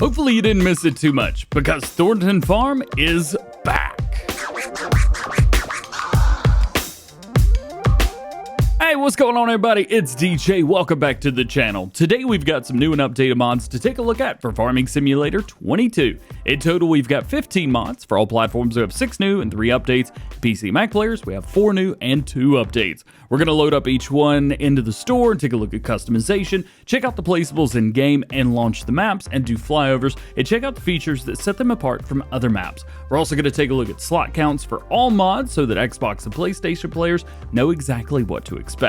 Hopefully you didn't miss it too much, because Thornton Farm is back. Hey, what's going on everybody? It's DJ. Welcome back to the channel. Today we've got some new and updated mods to take a look at for Farming Simulator 22. In total, we've got 15 mods. For all platforms, we have 6 new and 3 updates. PC and Mac players, we have 4 new and 2 updates. We're going to load up each one into the store and take a look at customization, check out the placeables in game and launch the maps and do flyovers and check out the features that set them apart from other maps. We're also going to take a look at slot counts for all mods so that Xbox and PlayStation players know exactly what to expect.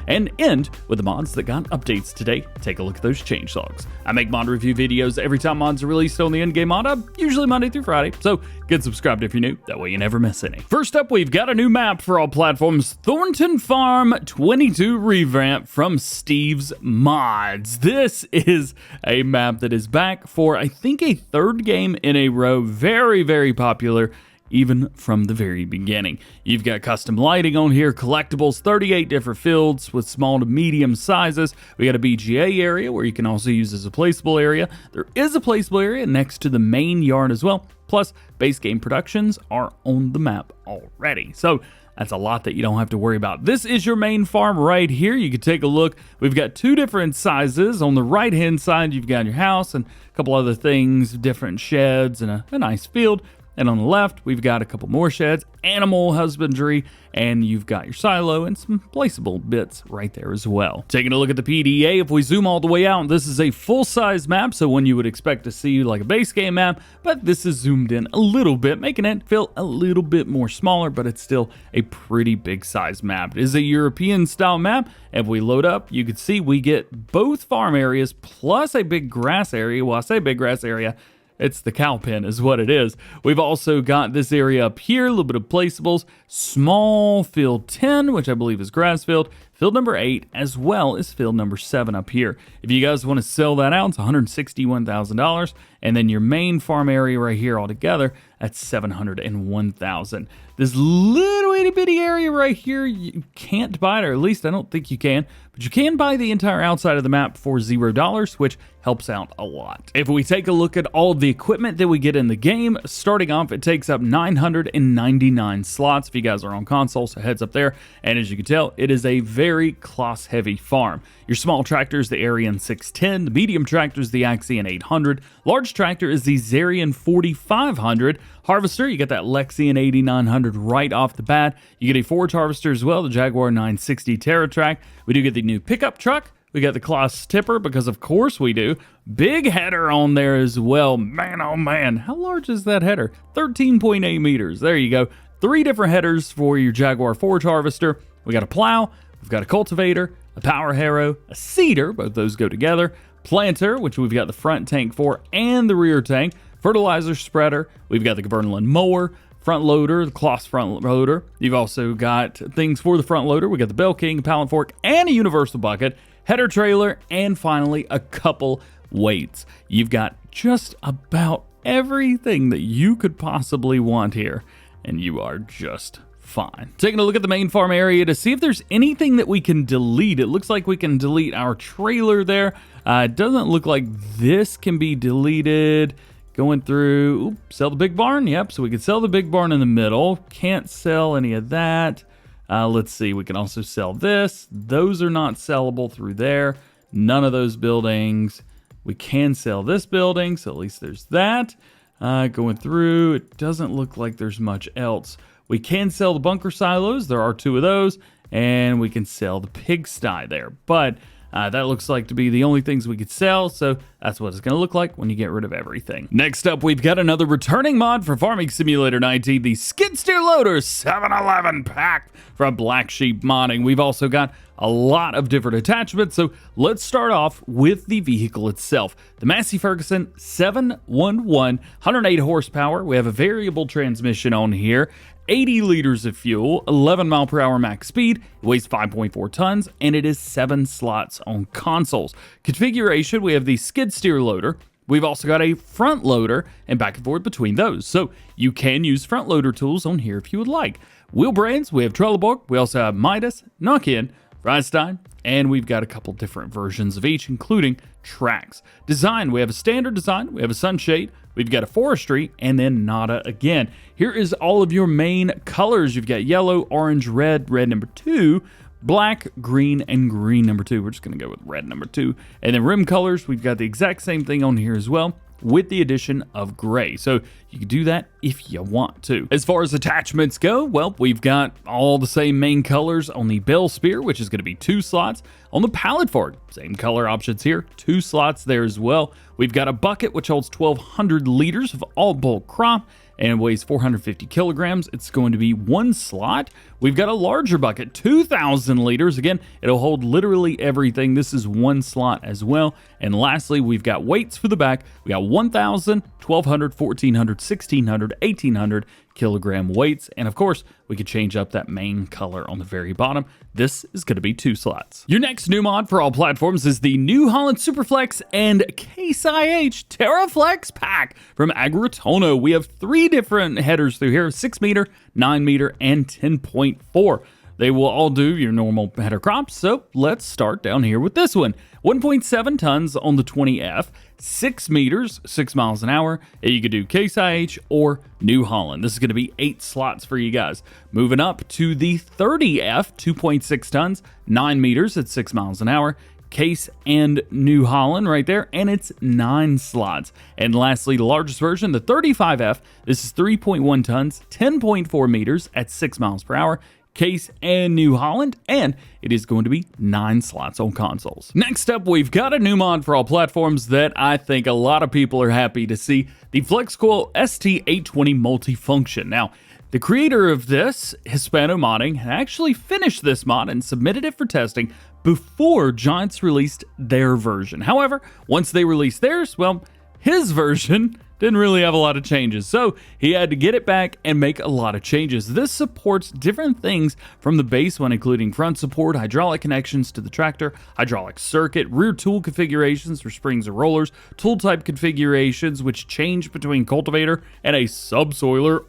And end with the mods that got updates today. Take a look at those changelogs. I make mod review videos every time mods are released on the in-game mod hub, usually Monday through Friday, so get subscribed if you're new, that way you never miss any. First up, we've got a new map for all platforms, Thornton Farm 22 Revamp from Steve's Mods. This is a map that is back for, I think, a 3rd game in a row. Very, very popular, even from the very beginning. You've got custom lighting on here, collectibles, 38 different fields with small to medium sizes. We got a BGA area where you can also use as a placeable area. There is a placeable area next to the main yard as well. Plus, base game productions are on the map already. So that's a lot that you don't have to worry about. This is your main farm right here. You can take a look. We've got 2 different sizes. On the right-hand side, you've got your house and a couple other things, different sheds and a nice field. And on the left, we've got a couple more sheds, animal husbandry, and you've got your silo and some placeable bits right there as well. Taking a look at the PDA, if we zoom all the way out, this is a full-size map, so one you would expect to see like a base game map, but this is zoomed in a little bit, making it feel a little bit more smaller, but it's still a pretty big size map. It is a European-style map. If we load up, you can see we get both farm areas plus a big grass area. Well, I say big grass area, it's the cow pen is what it is. We've also got this area up here, a little bit of placeables, small field 10, which I believe is grass field number 8, as well as field number 7 up here. If you guys want to sell that out, it's $161,000. And then your main farm area right here altogether, that's $701,000. This little itty bitty area right here, you can't buy it, or at least I don't think you can, but you can buy the entire outside of the map for $0, which helps out a lot. If we take a look at all of the equipment that we get in the game, starting off, it takes up 999 slots. If you guys are on console, so heads up there. And as you can tell, it is a very class-heavy farm. Your small tractor is the Arian 610, the medium tractor is the Axion 800, large tractor is the Zarian 4500, harvester, you get that Lexion 8900 right off the bat. You get a forage harvester as well, the Jaguar 960 TerraTrack. We do get the new pickup truck. We got the Kloss tipper, because of course we do. Big header on there as well. Man, oh man, how large is that header? 13.8 meters. There you go. 3 different headers for your Jaguar forage harvester. We got a plow, we've got a cultivator, a power harrow, a seeder, both those go together, planter, which we've got the front tank for and the rear tank, fertilizer spreader, we've got the Gabernland mower, front loader, the Kloss front loader. You've also got things for the front loader. We got the Bell King, pallet fork, and a universal bucket, header trailer, and finally a couple weights. You've got just about everything that you could possibly want here, and you are just fine. Taking a look at the main farm area to see if there's anything that we can delete. It looks like we can delete our trailer there. It doesn't look like this can be deleted. Going through, sell the big barn. Yep, so we could sell the big barn in the middle. Can't sell any of that. Let's see, we can also sell this. Those are not sellable through there. None of those buildings. We can sell this building, so at least there's that. Going through, it doesn't look like there's much else. We can sell the bunker silos. There are 2 of those. And we can sell the pigsty there. But that looks like to be the only things we could sell, so that's what it's going to look like when you get rid of everything. Next up, we've got another returning mod for Farming Simulator 19, the Skid Steer Loader 711 pack from Black Sheep Modding. We've also got a lot of different attachments, so let's start off with the vehicle itself. The Massey Ferguson 711, 108 horsepower. We have a variable transmission on here. 80 liters of fuel, 11 mile per hour max speed, it weighs 5.4 tons, and it is 7 slots on consoles. Configuration, we have the skid steer loader. We've also got a front loader and back and forth between those. So you can use front loader tools on here if you would like. Wheel brands, we have Trelleborg. We also have Midas, Knock-In, fry style, and we've got a couple different versions of each, including tracks. Design, we have a standard design, we have a sunshade, we've got a forestry, and then nada again. Here is all of your main colors. You've got yellow, orange, red number 2, black, green, and green number 2. We're just going to go with red number 2. And then rim colors, we've got the exact same thing on here as well, with the addition of gray. So you can do that if you want to. As far as attachments go, well, we've got all the same main colors on the bell spear, which is going to be 2 slots. On the pallet fork, same color options here, 2 slots there as well. We've got a bucket which holds 1,200 liters of all bulk crop and weighs 450 kilograms. It's going to be 1 slot. We've got a larger bucket, 2,000 liters. Again, it'll hold literally everything. This is 1 slot as well. And lastly, we've got weights for the back. We got 1,000, 1,200, 1,400, 1,600, 1,800 kilogram weights. And of course, we could change up that main color on the very bottom. This is going to be 2 slots. Your next new mod for all platforms is the New Holland Superflex and Case IH TerraFlex pack from Agritono. We have 3 different headers through here, 6 meter, 9 meter, and 10.4. They will all do your normal header crops, so let's start down here with this one. 1.7 tons on the 20F, 6 meters, 6 miles an hour, and you could do Case IH or New Holland. This is going to be 8 slots for you guys. Moving up to the 30F, 2.6 tons, 9 meters at 6 miles an hour, Case and New Holland right there, and it's 9 slots. And lastly, the largest version, the 35F, this is 3.1 tons, 10.4 meters at 6 miles per hour, Case and New Holland, and it is going to be 9 slots on consoles. Next up, we've got a new mod for all platforms that I think a lot of people are happy to see, the Flexicoil ST820 Multifunction. Now, the creator of this, Hispano Modding, had actually finished this mod and submitted it for testing before Giants released their version. However, once they released theirs, well, his version didn't really have a lot of changes, so he had to get it back and make a lot of changes. This supports different things from the base one, including front support, hydraulic connections to the tractor, hydraulic circuit, rear tool configurations for springs or rollers, tool type configurations which change between cultivator and a subsoiler,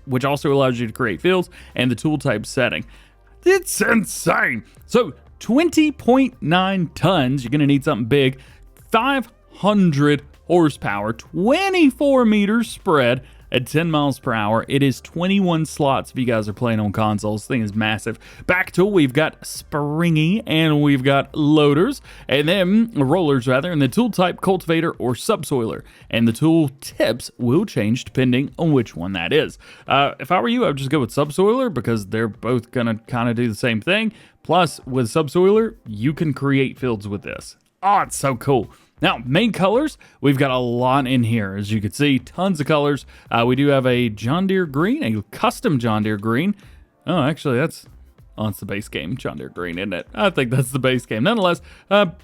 which also allows you to create fields, and the tool type setting. It's insane. So 20.9 tons, you're gonna need something big, 500 horsepower, 24 meters spread at 10 miles per hour. It is 21 slots if you guys are playing on consoles. This thing is massive. Back tool, we've got springy and we've got loaders, and then rollers rather, and the tool type cultivator or subsoiler. And the tool tips will change depending on which one that is. If I were you, I would just go with subsoiler because they're both gonna kind of do the same thing. Plus, with subsoiler, you can create fields with this. Oh, it's so cool. Now, main colors, we've got a lot in here. As you can see, tons of colors. We do have a John Deere green, a custom John Deere green. Oh, actually, it's the base game, John Deere green, isn't it? I think that's the base game. Nonetheless,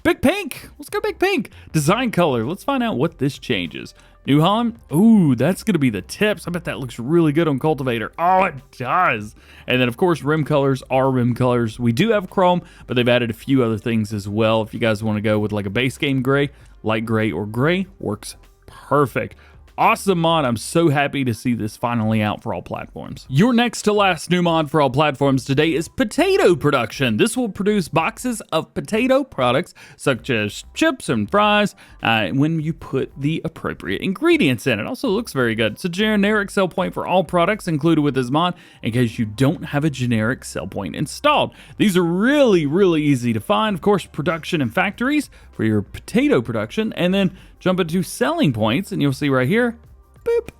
big pink. Let's go big pink. Design color. Let's find out what this changes. New Holland, ooh, that's going to be the tips. I bet that looks really good on cultivator. Oh, it does. And then, of course, rim colors are rim colors. We do have chrome, but they've added a few other things as well. If you guys want to go with like a base game gray, light gray or gray, works perfect. Awesome mod. I'm so happy to see this finally out for all platforms. Your next to last new mod for all platforms today is potato production. This will produce boxes of potato products such as chips and fries when you put the appropriate ingredients in. It also looks very good. It's a generic sell point for all products included with this mod in case you don't have a generic sell point installed. These are really, really easy to find. Of course, production and factories for your potato production, and then jump into selling points, and you'll see right here, boop,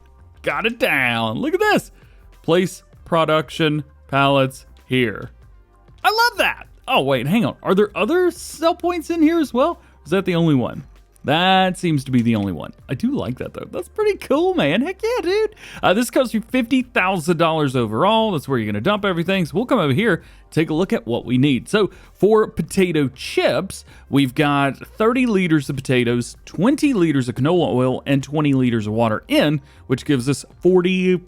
got it down. Look at this. Place production pallets here. I love that. Oh, wait, hang on. Are there other sell points in here as well? Or is that the only one? That seems to be the only one. I do like that, though. That's pretty cool, man. Heck yeah, dude. This costs you $50,000 overall. That's where you're going to dump everything. So we'll come over here, take a look at what we need. So for potato chips, we've got 30 liters of potatoes, 20 liters of canola oil, and 20 liters of water in, which gives us 40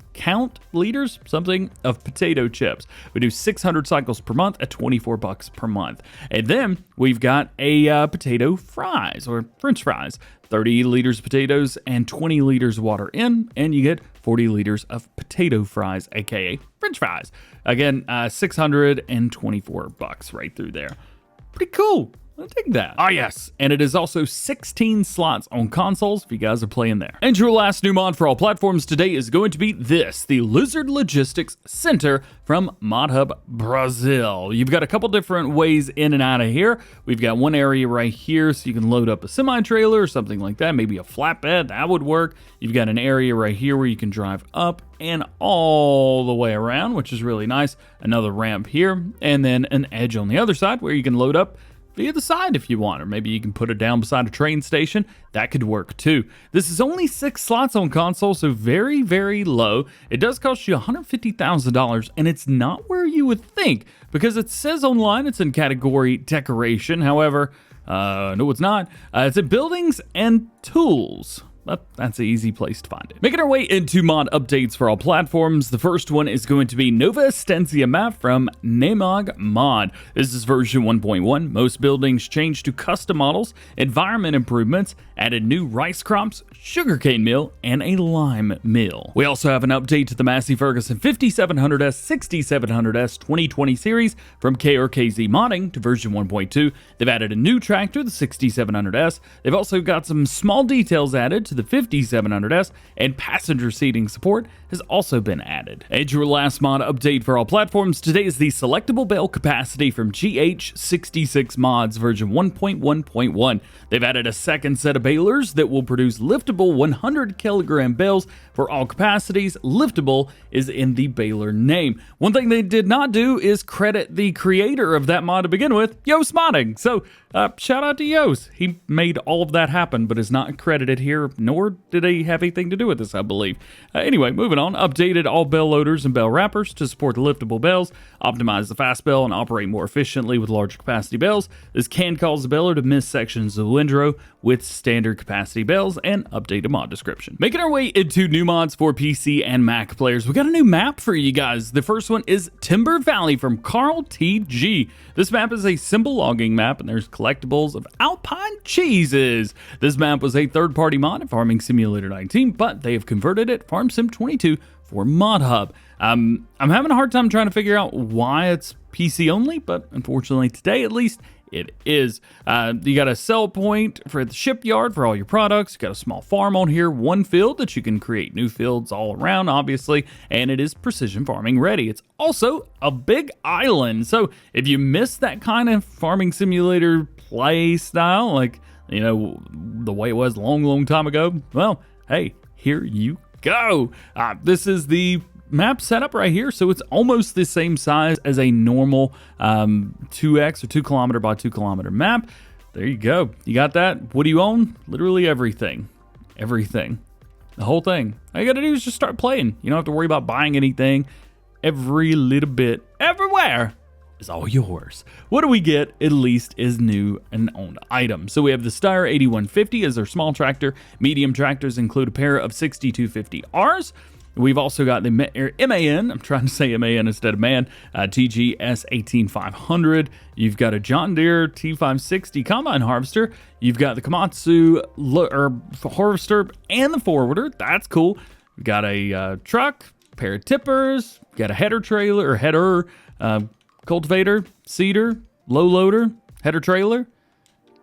liters, something, of potato chips. We do 600 cycles per month at $24 per month. And then we've got a potato fries or French fries, 30 liters of potatoes and 20 liters of water in, and you get 40 liters of potato fries, aka French French fries. Again, $624 right through there. Pretty cool. I'll take that. Ah, yes. And it is also 16 slots on consoles if you guys are playing there. And your last new mod for all platforms today is going to be this, the Lizard Logistics Center from ModHub Brazil. You've got a couple different ways in and out of here. We've got one area right here so you can load up a semi-trailer or something like that, maybe a flatbed, that would work. You've got an area right here where you can drive up and all the way around, which is really nice. Another ramp here, and then an edge on the other side where you can load up via the side if you want, or maybe you can put it down beside a train station. That could work too. This is only 6 slots on console, so very, very low. It does cost you $150,000, and it's not where you would think, because it says online it's in category decoration. However, no, it's not. It's in buildings and tools. But that's an easy place to find it. Making our way into mod updates for all platforms, the first one is going to be Nova Estancia map from Namog Mod. This is version 1.1. Most buildings changed to custom models, environment improvements, added new rice crops, sugarcane mill, and a lime mill. We also have an update to the Massey Ferguson 5700S, 6700S 2020 series from KRKZ Modding to version 1.2. They've added a new tractor, the 6700S. They've also got some small details added to the 5700S, and passenger seating support has also been added. And your last mod update for all platforms today is the selectable bale capacity from GH66 Mods version 1.1.1. They've added a second set of balers that will produce liftable 100 kilogram bales for all capacities. Liftable is in the baler name. One thing they did not do is credit the creator of that mod to begin with, Yoast Modding. So shout out to Yoast. He made all of that happen, but is not credited here, nor did he have anything to do with this, I believe. Anyway, moving on. Updated all bell loaders and bell wrappers to support the liftable bells, optimize the fast bell, and operate more efficiently with larger capacity bells. This can cause the beller to miss sections of the windrow with standard capacity bells, and update a mod description. Making our way into new mods for PC and Mac players, we got a new map for you guys. The first one is Timber Valley from Carl TG. This map is a symbol logging map, and there's collectibles of alpine cheeses. This map was a third-party mod in Farming Simulator 19, but they have converted it Farm Sim 22 for ModHub. I'm having a hard time trying to figure out why it's PC only, but unfortunately today at least it is. You got a sell point for the shipyard for all your products. You got a small farm on here, one field that you can create new fields all around, obviously, and it is precision farming ready. It's also a big island, so if you miss that kind of farming simulator play style, like, you know, the way it was a long time ago, well, hey, here you go. This is the map setup right here, so it's almost the same size as a normal 2x or 2 kilometer by 2 kilometer map. There you go. You got that. What do you own? Literally everything. Everything. The whole thing. All you gotta do is just start playing. You don't have to worry about buying anything. Every little bit, everywhere, is all yours. What do we get, at least, is new and owned items. So we have the Steyr 8150 as our small tractor. Medium tractors include a pair of 6250Rs. We've also got the MAN, I'm trying to say MAN instead of man, TGS 18500. You've got a John Deere T560 combine harvester. You've got the Komatsu harvester and the forwarder. That's cool. We've got a truck, pair of tippers, got a header trailer, or header, cultivator, seeder, low loader, header trailer.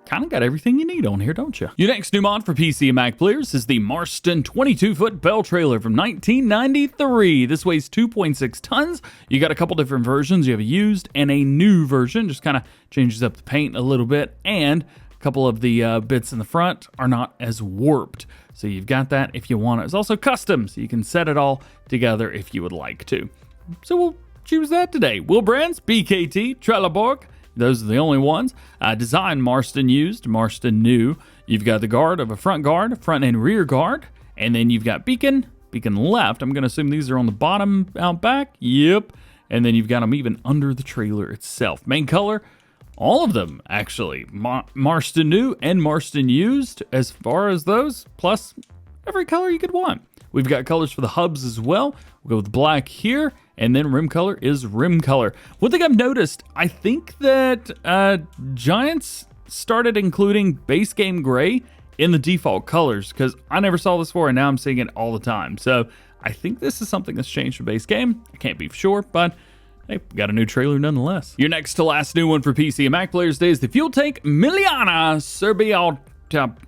Kind of got everything you need on here, don't you? Your next new mod for PC and Mac players is the Marston 22-foot bell trailer from 1993. This weighs 2.6 tons. You got a couple different versions. You have a used and a new version. Just kind of changes up the paint a little bit, and a couple of the bits in the front are not as warped. So you've got that if you want it. It's also custom, so you can set it all together if you would like to. So we'll choose that today. Wilbrands, BKT, Trelleborg. Those are the only ones. Design Marston used, Marston new. You've got the guard of a front and rear guard. And then you've got beacon left. I'm going to assume these are on the bottom out back. Yep. And then you've got them even under the trailer itself. Main color, all of them actually. Marston new and Marston used as far as those, plus every color you could want. We've got colors for the hubs as well. We'll go with black here, and then rim color is rim color. One thing I've noticed, I think that Giants started including base game gray in the default colors, because I never saw this before, and now I'm seeing it all the time. So I think this is something that's changed from base game. I can't be for sure, but hey, we got a new trailer nonetheless. Your next to last new one for PC and Mac players today is the Fueltank Emiliana Serbial.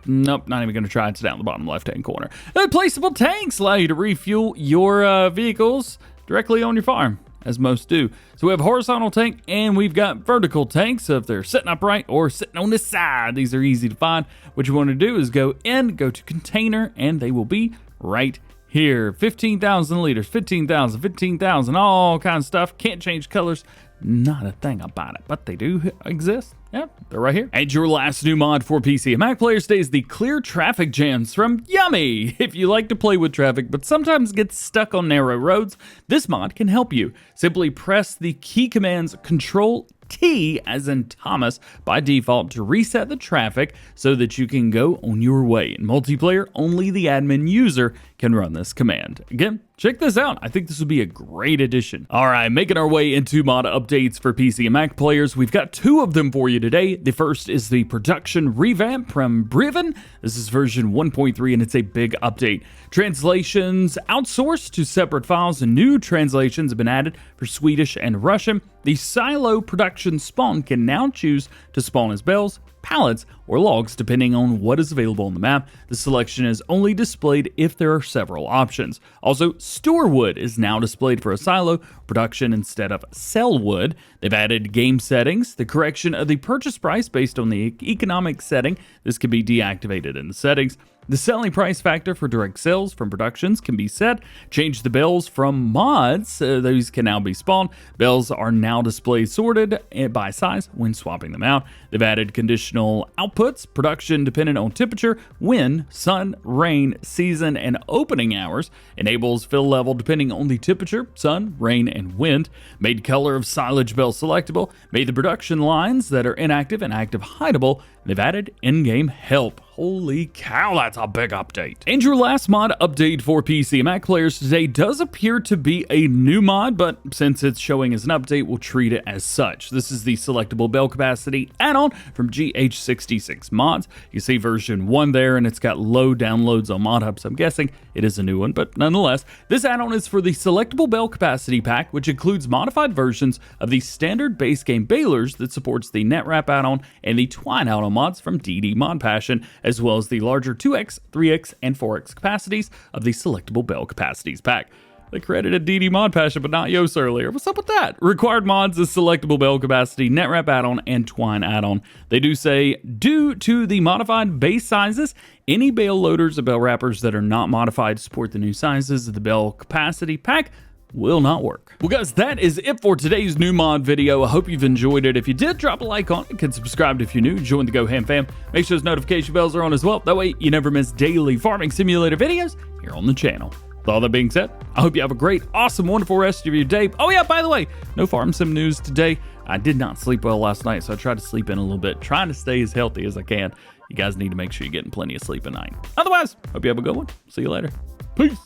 Nope, not even going to try. It's down the bottom left-hand corner. Replaceable tanks allow you to refuel your vehicles directly on your farm, as most do. So we have horizontal tank and we've got vertical tanks. So if they're sitting upright or sitting on the side, these are easy to find. What you want to do is go to container, and they will be right here. 15,000 liters, 15,000, 15,000, all kinds of stuff. Can't change colors. Not a thing about it, but they do exist. Yep, they're right here. And your last new mod for PC and Mac players today is the Clear Traffic Jams from Yummy. If you like to play with traffic but sometimes get stuck on narrow roads, this mod can help you. Simply press the key commands Control T, as in Thomas, by default to reset the traffic so that you can go on your way. In multiplayer, only the admin user can run this command. Again, check this out. I think this would be a great addition. All right, making our way into mod updates for PC and Mac players. We've got two of them for you today. The first is the production revamp from Revamp. This is version 1.3 and it's a big update. Translations outsourced to separate files, and new translations have been added for Swedish and Russian. The silo production spawn can now choose to spawn as bales, pallets, or logs depending on what is available on the map. The selection is only displayed if there are several options. Also, store wood is now displayed for a silo production instead of sell wood. They've added game settings, the correction of the purchase price based on the economic setting. This can be deactivated in the settings. The selling price factor for direct sales from productions can be set. Change the bales from mods. Those can now be spawned. Bales are now displayed sorted by size when swapping them out. They've added conditional outputs, production dependent on temperature, wind, sun, rain, season, and opening hours. Enables fill level depending on the temperature, sun, rain, and wind. Made color of silage bale selectable. Made the production lines that are inactive and active hideable. They've added in-game help. Holy cow, that's a big update. And your last mod update for PC and Mac players today does appear to be a new mod, but since it's showing as an update, we'll treat it as such. This is the selectable Bale Capacity add-on from GH66 Mods. You see version 1 there, and it's got low downloads on Mod Hub, so I'm guessing it is a new one, but nonetheless, this add-on is for the selectable Bale Capacity pack, which includes modified versions of the standard base game balers that supports the NetWrap add-on and the Twine add-on mods from DD Mod Passion, as well as the larger 2x, 3x, and 4x capacities of the selectable Bale Capacities pack. They credited DD Mod Passion, but not Yos earlier. What's up with that? Required mods is selectable Bale Capacity, NetWrap add-on, and Twine add-on. They do say, due to the modified base sizes, any bale loaders or bale wrappers that are not modified to support the new sizes of the Bale Capacity pack will not work. Well guys, that is it for today's new mod video. I hope you've enjoyed it. If you did, drop a like on it, can subscribe if you're new, join the DjGoHam fam, make sure those notification bells are on as well. That way you never miss daily farming simulator videos here on the channel. With all that being said, I hope you have a great, awesome, wonderful rest of your day. Oh yeah, by the way, no farm sim news today. I did not sleep well last night, so I tried to sleep in a little bit, trying to stay as healthy as I can. You guys need to make sure you're getting plenty of sleep at night. Otherwise, hope you have a good one. See you later. Peace.